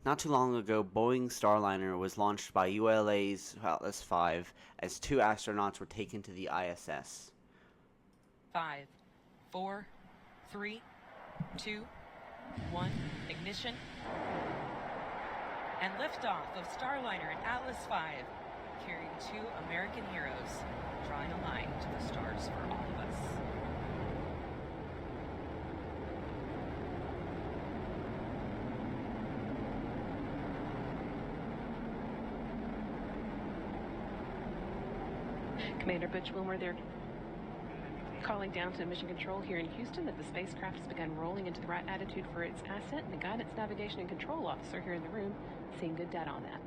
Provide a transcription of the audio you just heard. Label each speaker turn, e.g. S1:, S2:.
S1: Not too long ago, Boeing Starliner was launched by ULA's Atlas V as two astronauts were taken to the ISS.
S2: 5, 4, 3, 2, 1, ignition. And liftoff of Starliner and Atlas V, carrying two American heroes, drawing a line to the stars for all of us.
S3: Commander Butch Wilmer, they're calling down to Mission Control here in Houston that the spacecraft has begun rolling into the right attitude for its ascent, and the guidance, navigation, and control officer here in the room seeing good data on that.